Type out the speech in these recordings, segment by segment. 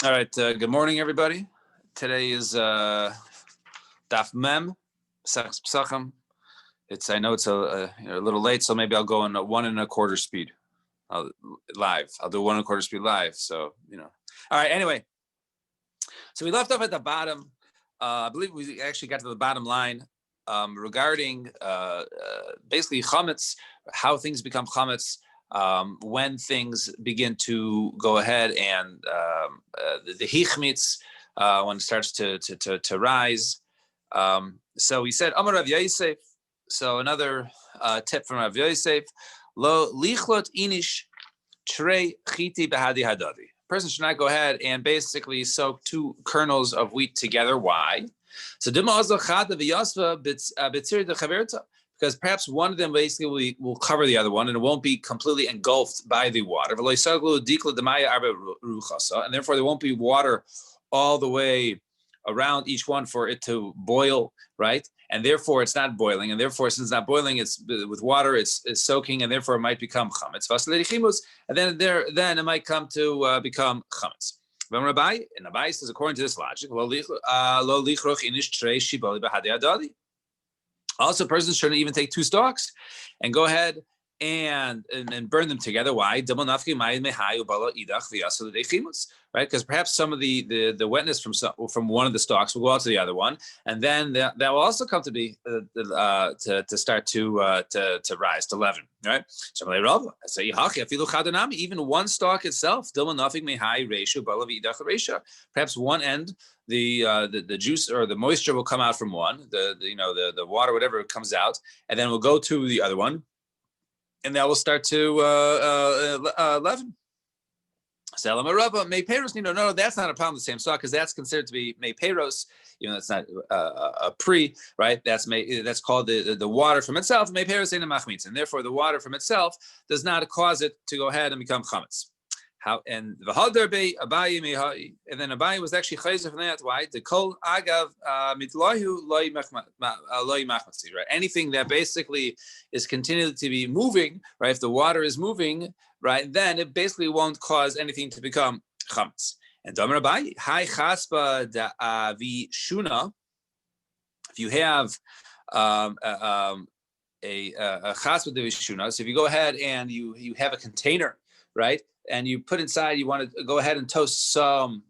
All right. Good morning, everybody. Today is Daf Mem, Sechs Psachim. I know it's a little late, so maybe I'll go in 1.25 speed live. I'll do 1.25 speed live. So All right. Anyway, so we left off at the bottom. I believe we actually got to the bottom line regarding basically chametz, how things become chametz. When things begin to go ahead and the hichmitz, when it starts to rise. So he said, Amar Rav Yosef. So another tip from Rav Yosef: Lo lichlot inish trei chiti behadi hadadi. Person should not go ahead and basically soak 2 kernels of wheat together. Why? So because perhaps one of them basically will cover the other one and it won't be completely engulfed by the water. And therefore there won't be water all the way around each one for it to boil, right? And therefore it's not boiling. And therefore, since it's not boiling, it's with water, it's soaking, and therefore it might become chametz. And then it might come to become chametz. And Abai says, according to this logic, also, persons shouldn't even take 2 stalks and go ahead and burn them together. Why? Right? Because perhaps some of the wetness from one of the stalks will go out to the other one, and then that will also come to be to start to rise, to leaven. Right? So even one stalk itself, perhaps one end, the juice or the moisture will come out from one, the water, whatever comes out, and then we'll go to the other one, and that will start to leaven. So meiperos, no, that's not a problem. The same stalk, because that's considered to be meiperos. That's not a pre, right? That's called the water from itself. Meiperos ain't a machmitz, and therefore the water from itself does not cause it to go ahead and become chametz. How and the Abayi mehai, and then Abayi was actually chayzer from that. Why? The kol agav mitlahu loy machmatzi, right? Anything that basically is continued to be moving, right? If the water is moving, right, then it basically won't cause anything to become chametz. And Damar Abayi, hai chaspa da avi shuna. If you have a chaspa da shuna, so if you go ahead and you have a container, right? And you put inside, you want to go ahead and toast some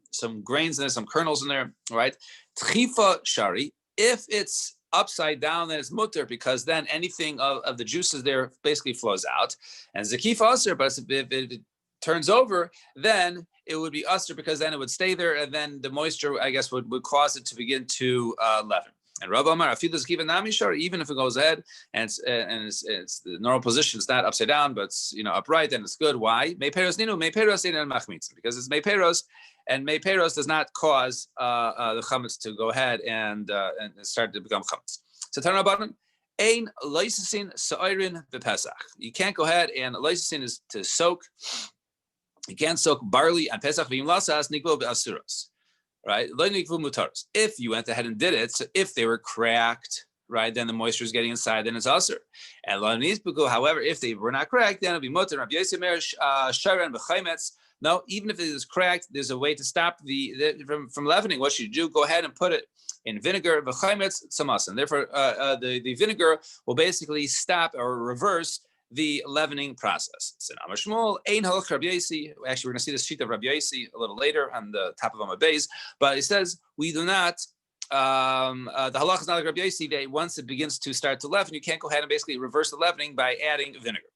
grains in there, some kernels in there, right? Tchifa shari. If it's upside down, then it's mutter, because then anything of the juices there basically flows out. And zakifa aser, but if it turns over, then it would be aser, because then it would stay there, and then the moisture, I guess, would cause it to begin to leaven. And Rabbi Amar, even if it goes ahead and it's the normal position, it's not upside down, but it's upright, and it's good. Why? Meiperos because it's meiperos, and meiperos does not cause the chametz to go ahead and start to become chametz. So Tanabanan, ein leisesin sa'irin b'Pesach. You can't go ahead, and leisesin is to soak. You can't soak barley on Pesach v'im lasas nikvo b'asuros. Right? If you went ahead and did it, so if they were cracked, right, then the moisture is getting inside, then it's usher. And however, if they were not cracked, then it'll be mutter. No, even if it is cracked, there's a way to stop from leavening. What should you do? Go ahead and put it in vinegar, and therefore the vinegar will basically stop or reverse the leavening process. Actually, we're going to see the sheet of Rabbi Yosi a little later on the top of Amud Beis, but it says we do not. The halach is not like Rabbi Yosi, that once it begins to start to leaven, you can't go ahead and basically reverse the leavening by adding vinegar.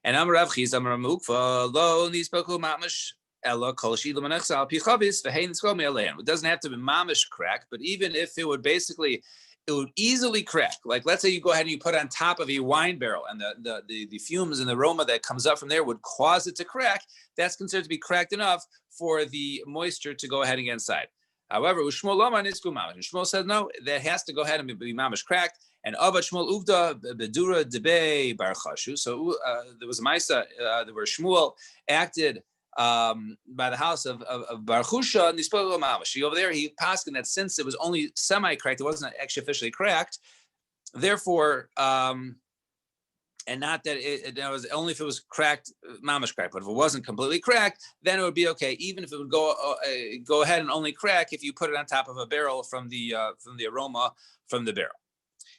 And Amar Rav Chiz, Amar Mukva, lo nispaku mamash ella kol shi l'manechsal pichavis v'hein tzkom me'alein. It doesn't have to be mamish crack, but even if it would basically, it would easily crack. Like, let's say you go ahead and you put on top of a wine barrel, and the fumes and the aroma that comes up from there would cause it to crack. That's considered to be cracked enough for the moisture to go ahead and get inside. However, Shmuel said no, that has to go ahead and be mamish cracked. And Abba Shmuel Uvda Bedura Debe Bar Chashu. So there was a Maisa where Shmuel acted by the house of Bar Chusha, and he spoke of Mamash. Over there, he paskin that since it was only semi-cracked, it wasn't actually officially cracked. Therefore, and not that it was only if it was cracked, mamish cracked. But if it wasn't completely cracked, then it would be okay. Even if it would go ahead and only crack if you put it on top of a barrel from the aroma from the barrel.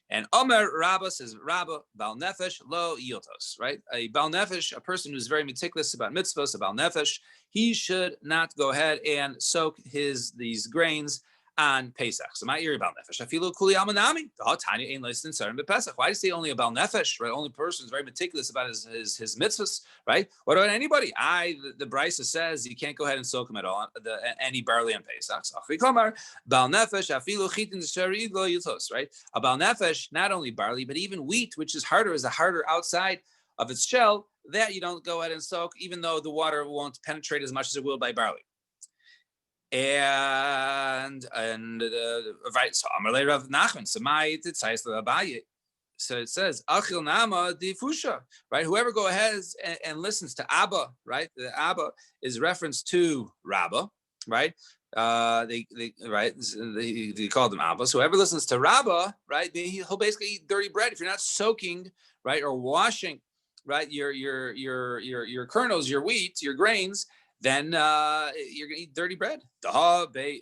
And Omer Rabba says, Rabba, Bal Nefesh, Lo Yiltos, right? A Bal Nefesh, a person who's very meticulous about mitzvahs, a Bal Nefesh, he should not go ahead and soak these grains on Pesach. So my ear Bal Nefesh. I feel kuli amanami. The Tanya ain't listening to Pesach. Why do you say only a Bal Nefesh, right? Only person is very meticulous about his mitzvahs, right? What about anybody? The Brisa says you can't go ahead and soak them at all, any barley on Pesach. Bal Nefesh, afilu chitin shari lo yutos, right? A Bal Nefesh, not only barley, but even wheat, which is a harder outside of its shell, that you don't go ahead and soak, even though the water won't penetrate as much as it will by barley. And right, so Amalei Rav Nachman, so it says Achil Nama Difusha, right? Whoever go ahead and listens to Abba, right? The Abba is reference to Rabbah, right? They call them Abba. So whoever listens to Rabbah, right? He'll basically eat dirty bread if you're not soaking, right, or washing, right, your kernels, your wheat, your grains. Then you're gonna eat dirty bread. Right? All the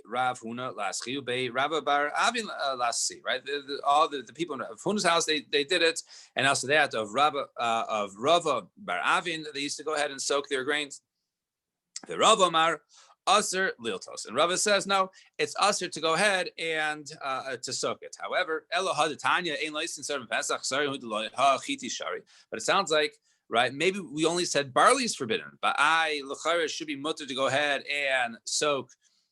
people in Rav Huna's house, they did it, and also that of Rava Bar Avin, they used to go ahead and soak their grains. The Rava Amar Aser Liltos, and Rava says no, it's Aser to go ahead and to soak it. However, but it sounds like, right, maybe we only said barley is forbidden, but l'chara should be mutter to go ahead and soak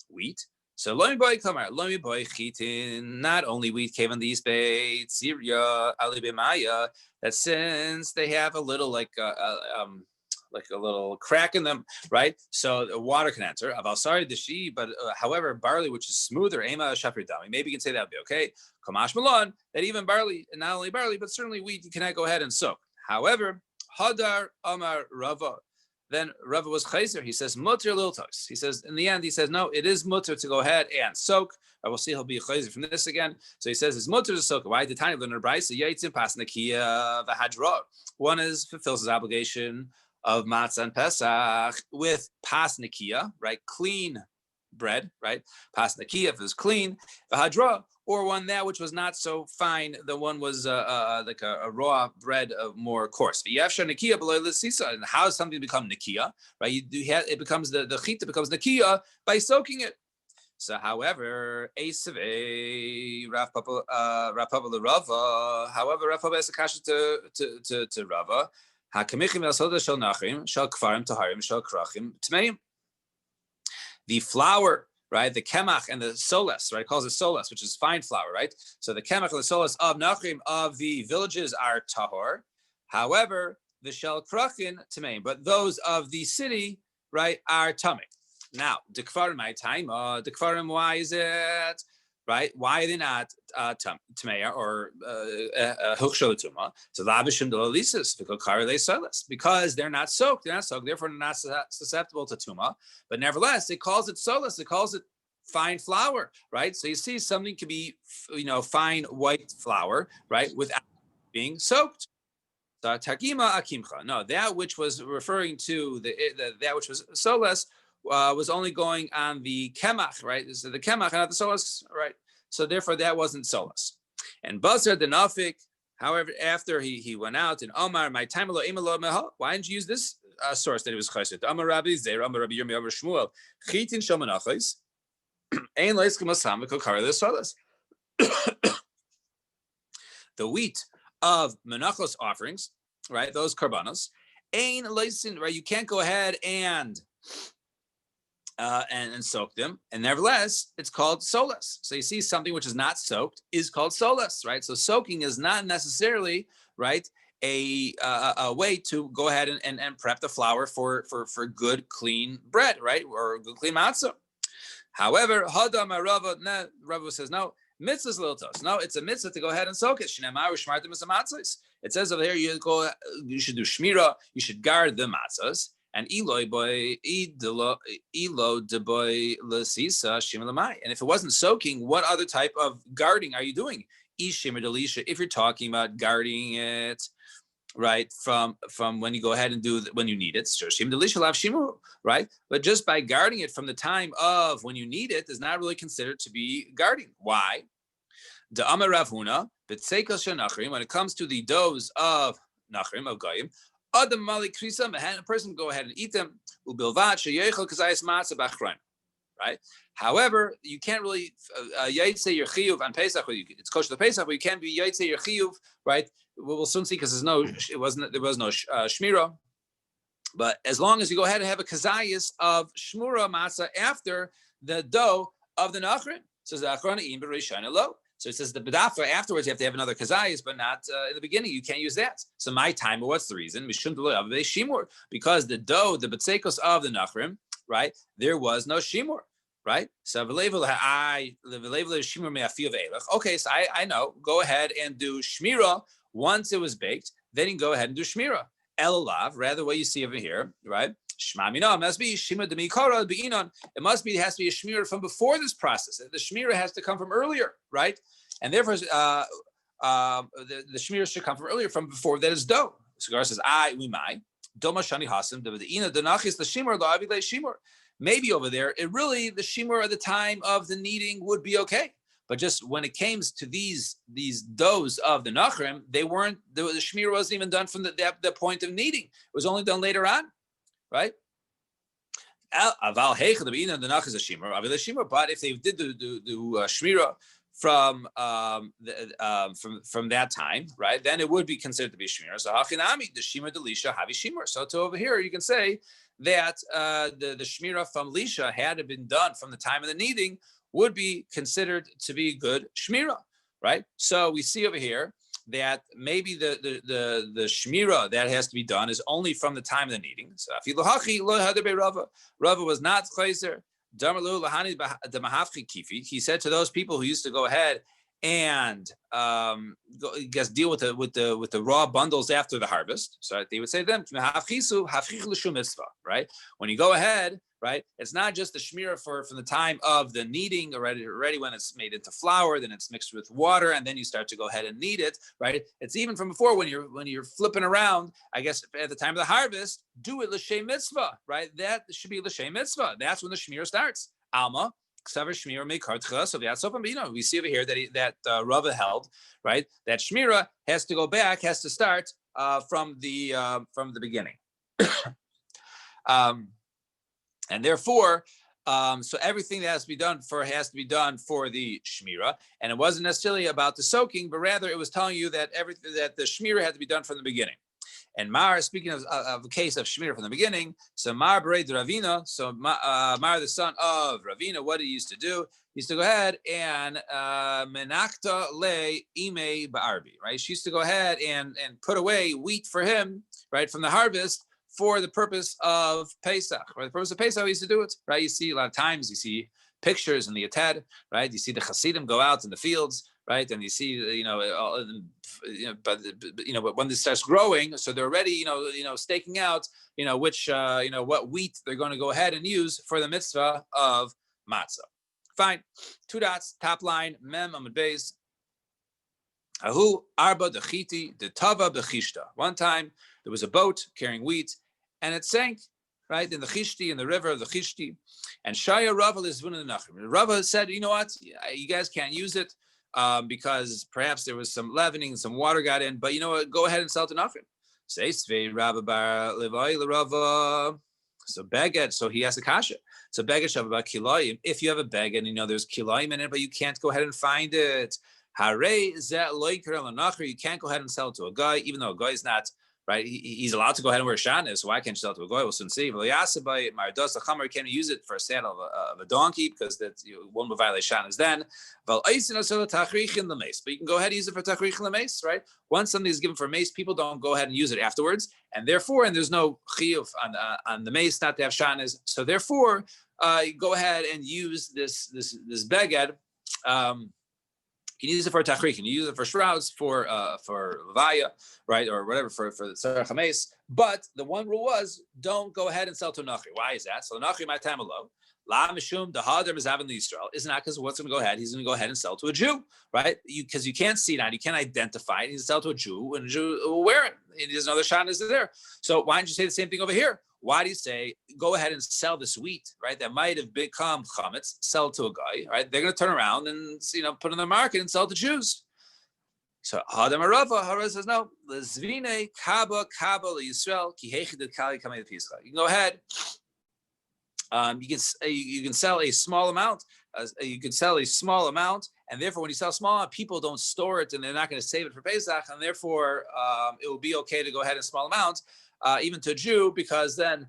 wheat. So lomi boy kamar, lomi boy chitin, not only wheat came on these beit, Syria, alibemaya, that since they have a little like a little crack in them, right? So the water can enter. Sorry, the but however, barley, which is smoother, ema shafridami, maybe you can say that would be okay. Kamash malon, that even barley, and not only barley, but certainly wheat, you cannot go ahead and soak. However, Hadar Amar Rava. Then Rava was chayzer. He says mutter liltos. He says in the end, he says no, it is mutter to go ahead and soak. I will see he'll be chayzer from this again. So he says it's mutter to soak. Why? The tiny learner brayso yaitzim pas nakia v'hadra. One is fulfills his obligation of matzah and Pesach with pas nakia, right? Clean bread, right? Pas nakia if it's clean. V'hadra, or one that which was not so fine, the one was like a raw bread, more coarse. And how does something become nikia? Right? It becomes the chita becomes nikia by soaking it. So, however, Rav Papa Rava. However, Rav Papa has a kasha to Rava. The flour, right, the kemach and the soles, right, it calls it soles, which is fine flour, right? So the kemach and the soles of nachrim of the villages are tahor. However, the shel krachin tameim, but those of the city, right, are tamei. Now, the kfarim, my time, the kfarim, why is it? Right? Why are they not tameya or hukshel tuma? So labishim delalisis because they're not soaked. They're not soaked. Therefore, not susceptible to tuma. But nevertheless, it calls it solas. It calls it fine flour. Right? So you see, something can be, fine white flour, right, without being soaked. So takima akimcha. No, that which was referring to that which was solas. Was only going on the kemach, right? This is the kemach, not the solas, right? So therefore, that wasn't solas. And Basar the Nafik, however, after he went out and Omar, my time why didn't you use this source that he was chayset? Omar Rabbi Zer, Omar Rabbi Yirmi, Omar Shmuel, chitin shomanachos, ein leiskim asam v'kokar solas. The wheat of menachos offerings, right? Those karbanos, ein leisin, right? You can't go ahead and soak them, and nevertheless, it's called solas. So you see, something which is not soaked is called solas, right? So soaking is not necessarily, right, a way to go ahead and prep the flour for good, clean bread, right, or good, clean matzah. However, Hadam Rava says no. Mitzvah's liltos. No, it's a mitzvah to go ahead and soak it. It says over here you should do shmira, you should guard the matzahs. And Eloi boy Elo de boy Lasisa Shimalamai. And if it wasn't soaking, what other type of guarding are you doing? Ishimar Delisha, if you're talking about guarding it, right, from when you go ahead and do when you need it, right? But just by guarding it from the time of when you need it is not really considered to be guarding. Why? The Amar Rav Huna, when it comes to the doughs of Nachrim, of Goyim, Adam Malik Krisa, a person can go ahead and eat them, right? However, you can't really yaitse your chiyuv on Pesach. It's kosher to Pesach, but you can't be yaitse your chiyuv, right? We'll soon see because there was no shmira. But as long as you go ahead and have a kazayis of shmura matzah after the dough of the nachrim, says the achrona im b'reishana lo. So it says the bedafa afterwards you have to have another kazayis, but not in the beginning. You can't use that. So my time, what's the reason? Because the dough, the betsekos of the nachrim, right? There was no shimur. Right? So okay, so I know. Go ahead and do shmira once it was baked. Then you can go ahead and do shmira. Elalav, rather what you see over here, right? Shmamina must be shima demikara beinon. It has to be a shmira from before this process. The shmira has to come from earlier, right? And therefore, the shmira should come from earlier, from before that is dough. So Gar says, we might. Doma shani hasim the denachis the shimur la avile shimur. Maybe over there, the shimur at the time of the kneading would be okay. But just when it came to these doughs of the nachrim, they weren't, the shmir wasn't even done from the point of kneading. It was only done later on, right? But if they did do shmira from that time, right, then it would be considered to be shmira. So hachinami the shimur delisha havi shimur. So to over here, you can say that the shmira from lisha had been done from the time of the kneading would be considered to be good shmira, right? So we see over here that maybe the shmira that has to be done is only from the time of the kneading. So Rava was not chayzer. He said to those people who used to go ahead and deal with the raw bundles after the harvest. So they would say to them, right? When you go ahead, right, it's not just the shmira from the time of the kneading already when it's made into flour, then it's mixed with water, and then you start to go ahead and knead it, right? It's even from before when you're flipping around, I guess at the time of the harvest, do it l'shem mitzvah, right? That should be l'shem mitzvah. That's when the shmira starts. Alma. So we see over here that Rava held, right, that shmira has to go back, has to start from the beginning, and therefore, so everything that has to be done for the shmira, and it wasn't necessarily about the soaking, but rather it was telling you that the shmira had to be done from the beginning. And Mar, speaking of a case of shmir from the beginning, so Mar bereid Ravina, so Mar, the son of Ravina, what he used to do, he used to go ahead and menakta le ime ba'arbi, right? She used to go ahead and put away wheat for him, right, from the harvest for the purpose of Pesach. For the purpose of Pesach, he used to do it, right? You see a lot of times, you see pictures in the Ated, right? You see the Hasidim go out in the fields, right? And you see, but when this starts growing, so they're already, staking out, which, what wheat they're going to go ahead and use for the mitzvah of matzah. Fine. 2 dots, top line, mem amud beis. Ahu arba dechiti de tava bechishta. One time there was a boat carrying wheat, and it sank, right, in the Chishti, in the river of the Chishti. And Shaya Rava is one of the Nachrim. Rava said, you know what, you guys can't use it because perhaps there was some leavening, some water got in, but you know what, go ahead and sell to Nachrim. Say Svei Rava bar Levai Rava. So Beged, so he has a kasha. So Beged Shavah Kilayim. If you have a Beged and there's Kilayim in it, but you can't go ahead and find it. Hare Zet Loiker Nachri. You can't go ahead and sell it to a guy, even though a guy is not. Right, he's allowed to go ahead and wear shanis. So why can't you sell it to a goy? We'll soon see. You can't use it for a saddle of a donkey because that's one will violate shanis then. But you can go ahead and use it for tachrich lemeis, right? Once something is given for mace, people don't go ahead and use it afterwards, and there's no chiyuv on the mace not to have shanis. So therefore, you go ahead and use this beged. You can use it for tachrik, you use it for shrouds, for levaya, right, or whatever for the tzarech hameis. But the one rule was, don't go ahead and sell to nachri. Why is that? So the nachri my time alone. La mishum dahadar mizavin Yisrael is not because what's going to go ahead. He's going to go ahead and sell to a Jew, right? Because you can't see it on, you can't identify it. He's sell to a Jew, and a Jew will wear it. He doesn't know the shana is there. So why don't you say the same thing over here? Why do you say go ahead and sell this wheat, right? That might have become chametz, sell it to a guy, right? They're going to turn around and put it in the market and sell it to Jews. So Hadam Arava, Hara says no. Lezvine kaba Yisrael ki hechid kali kamei pischa. You can go ahead. You can sell a small amount. You can sell a small amount, and therefore, when you sell small amount, people don't store it, and they're not going to save it for Pesach, and therefore, it will be okay to go ahead in small amounts, even to a Jew, because then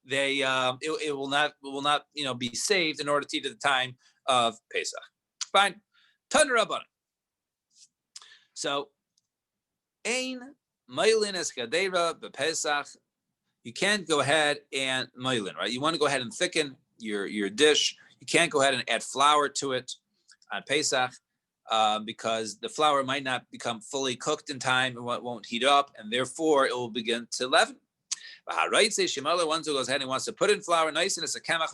it will not be saved in order to eat at the time of Pesach. Fine. Tan Rabbanan. So, ein maylin es kadera b'Pesach. You can't go ahead and maylin, right? You want to go ahead and thicken your dish. You can't go ahead and add flour to it on Pesach because the flour might not become fully cooked in time. It won't heat up, and therefore it will begin to leaven. One who goes ahead and wants to put in flour, nice and it's a kemach,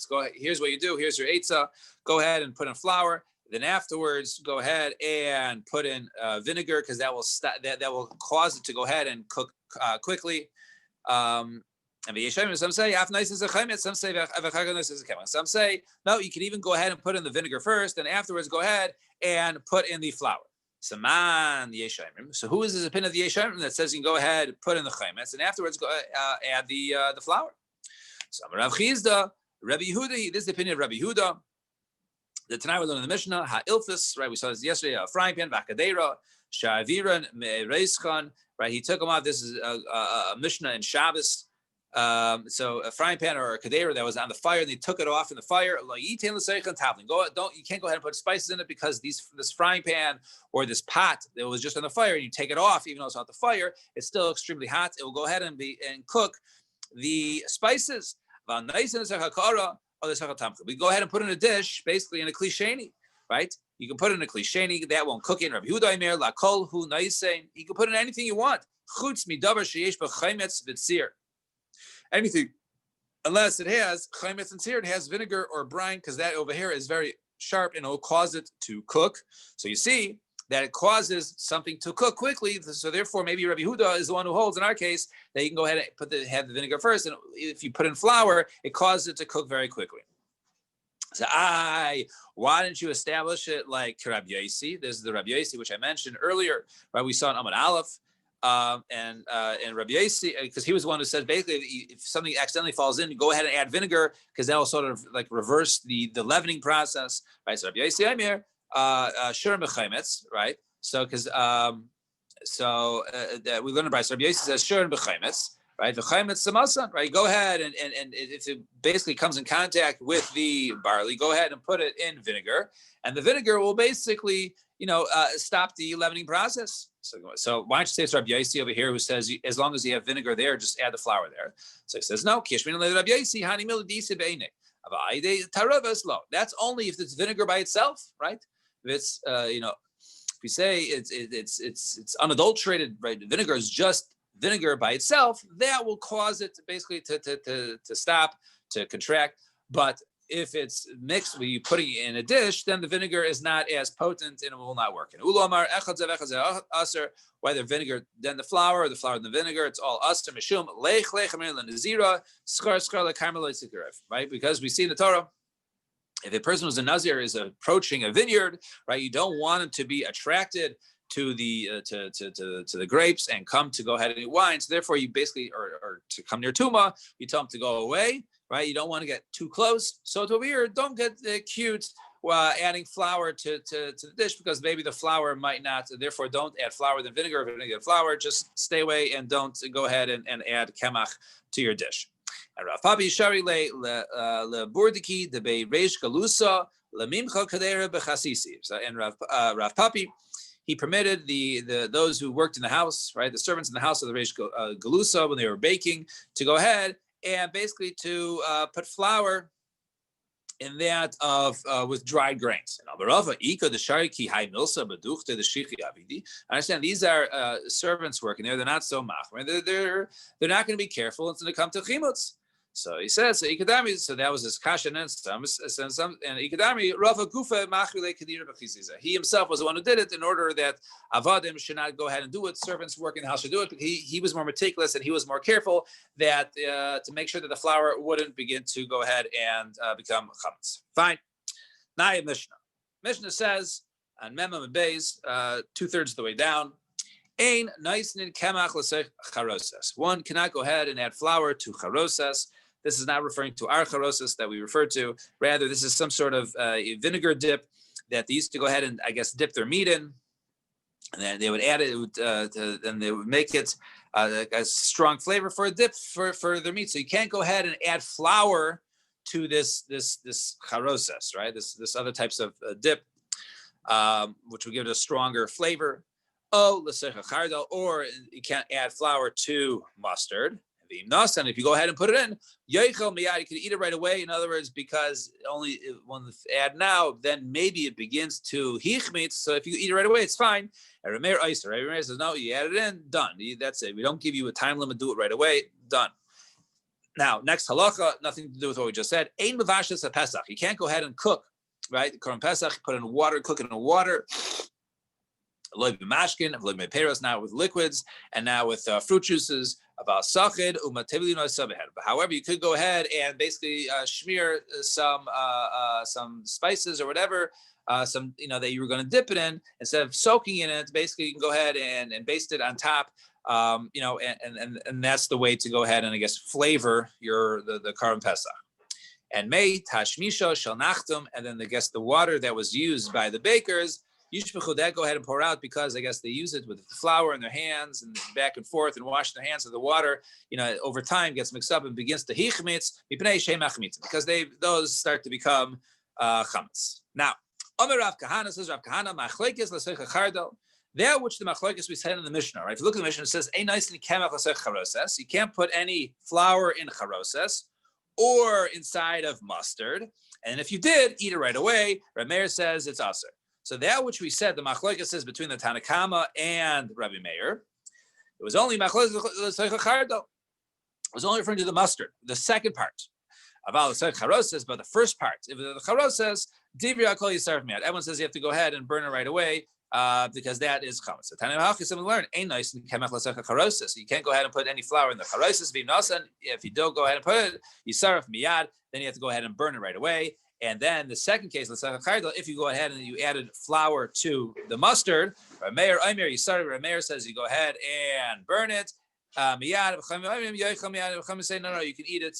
go ahead. Here's what you do. Here's your eitzah. Go ahead and put in flour. Then afterwards, go ahead and put in vinegar because that will cause it to go ahead and cook quickly. And some say some say no. You can even go ahead and put in the vinegar first, and afterwards go ahead and put in the flour. So who is this opinion of the Yeshayim that says you can go ahead and put in the chametz, and afterwards go add the flour? So Rav Chizda, Rabbi Yehuda. This is the opinion of Rabbi Yehuda. The tonight we learned in the Mishnah, ha'ilfis, right? We saw this yesterday, a frying pan, v'akadera, sha'aviran, reizchan, right? He took them off. This is a Mishnah in Shabbos. So a frying pan or a kadera that was on the fire, and they took it off in the fire. You can't go ahead and put spices in it because this frying pan or this pot that was just on the fire, and you take it off, even though it's not the fire, it's still extremely hot. It will go ahead and cook the spices. We go ahead and put in a dish, basically in a klisheni, right? You can put in a klisheni that won't cook in. Rabbi Yehuda Aimer la kol hu naisein. You can put in anything you want. Chutz midavar sheyesh b'chaimetz v'tzir. Anything, unless it has chaimetz and tzir, it has vinegar or brine, because that over here is very sharp and it will cause it to cook. So you see that it causes something to cook quickly. So therefore, maybe Rabbi Yehuda is the one who holds, in our case, that you can go ahead and have the vinegar first. And if you put in flour, it causes it to cook very quickly. So why didn't you establish it like Rabbi Yosi? This is the Rabbi Yosi, which I mentioned earlier, right? We saw in Amud Aleph. And Rabbi Yosi, because he was the one who said basically if something accidentally falls in, you go ahead and add vinegar because that will sort of like reverse the leavening process, right? So Rabbi Yosi Amir, Shur B'chaimetz, right? So because we learned about Rabbi Yosi says Shur B'chaimetz, right? B'chaimetz samasan, right? Go ahead and if it basically comes in contact with the barley, go ahead and put it in vinegar, and the vinegar will basically stop the leavening process. So why don't you say it's Rabbi Yosi over here who says as long as you have vinegar there, just add the flour there. So he says no. That's only if it's vinegar by itself, right? If it's if you say it's unadulterated, right? Vinegar is just vinegar by itself. That will cause it basically to stop, to contract. But if it's mixed with you putting it in a dish, then the vinegar is not as potent and it will not work. And ulamar aser, whether vinegar then the flour or the flour and the vinegar, it's all aser mishum lech nazira skar right? Because we see in the Torah, if a person who's a nazir is approaching a vineyard, right, you don't want him to be attracted to the to the grapes and come to go ahead and eat wine. So therefore, you basically or to come near tuma, you tell him to go away. Right, you don't want to get too close. So over here, don't get cute adding flour to the dish because maybe the flour might not. Therefore, don't add flour than vinegar. Vinegar flour. Just stay away and don't go ahead and add kemach to your dish. And Rav Papi Shari le burdiki de be reish galusa le mimcha kadera bechasisi. And Rav Papi, he permitted the those who worked in the house, right, the servants in the house of the reish galusa when they were baking, to go ahead and basically to put flour in that of with dried grains. I understand these are servants working there. They're not so mach. They're not going to be careful until they come to chimutz. So he says, so Ikadami, so that was his kasha and Ikadami, Rafa Gufa Machule Kadira Bachisiza. He himself was the one who did it in order that Avadim should not go ahead and do it. Servants working in the house should do it. He was more meticulous and he was more careful that to make sure that the flour wouldn't begin to go ahead and become chametz. Fine. Naya Mishnah. Mishnah says on Memam and Beis, 2/3 of the way down, Ein Naisnin Kemach L'Sech Charoses. One cannot go ahead and add flour to charoses. This is not referring to our charoses that we refer to. Rather, this is some sort of vinegar dip that they used to go ahead and, I guess, dip their meat in. And then they would add it, and they would make it a strong flavor for a dip for their meat. So you can't go ahead and add flour to this charoses, right? This other types of dip, which will give it a stronger flavor. Or you can't add flour to mustard. And if you go ahead and put it in, you can eat it right away. In other words, because only when you add now, then maybe it begins to hichmitz. So if you eat it right away, it's fine. And Rameir Oyster, Rameir says, no, you add it in, done. That's it. We don't give you a time limit. Do it right away. Done. Now, next halacha, nothing to do with what we just said. Ein mevashas Pesach. You can't go ahead and cook, right? Korban Pesach, put in water, cook it in water. Now with liquids and now with fruit juices. However, you could go ahead and basically smear some spices or whatever, some that you were going to dip it in instead of soaking in it. Basically, you can go ahead and baste it on top. And that's the way to go ahead and I guess flavor the Korban Pesach. And may tashmisha shel nachtum, and then I guess the water that was used by the bakers. Yishpechu, that go ahead and pour out because I guess they use it with the flour in their hands and back and forth and wash their hands with the water. Over time gets mixed up and begins to hichmitz because those start to become chametz. Now, Omer Rav Kahana says Rav Kahana machlekes l'seicha chardal. That which the machlekes we said in the Mishnah, right? If you look at the Mishnah, it says ein nicely kemach l'seicha charoses. You can't put any flour in charoses or inside of mustard. And if you did, eat it right away. Rameir says it's aser. So that which we said, the machlokes says between the Tanakama and Rabbi Meir, it was only machlokes. It was only referring to the mustard, the second part. Aval says, but the first part, if the charos says, everyone says you have to go ahead and burn it right away because that is chametz. So Tanakama learn ain't nice and kemach l'seicha charoses. So you can't go ahead and put any flour in the charoses. If you don't go ahead and put it, yisaref miyad, then you have to go ahead and burn it right away. And then the second case, if you go ahead and you added flour to the mustard, Rameir says you go ahead and burn it. Say no, you can eat it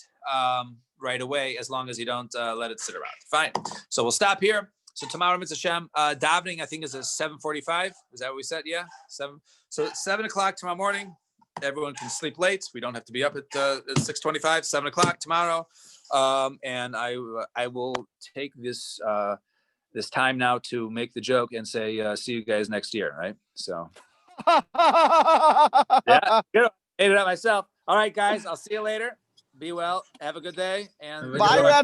right away as long as you don't let it sit around. Fine. So we'll stop here. So tomorrow, Mitzvah Shem, davening I think is at 7:45. Is that what we said? Yeah, 7. So 7 o'clock tomorrow morning. Everyone can sleep late. We don't have to be up at 6:25. 7 o'clock tomorrow. And I will take this time now to make the joke and say, see you guys next year, right? So, yeah, ate it up myself. All right, guys, I'll see you later. Be well. Have a good day. And bye,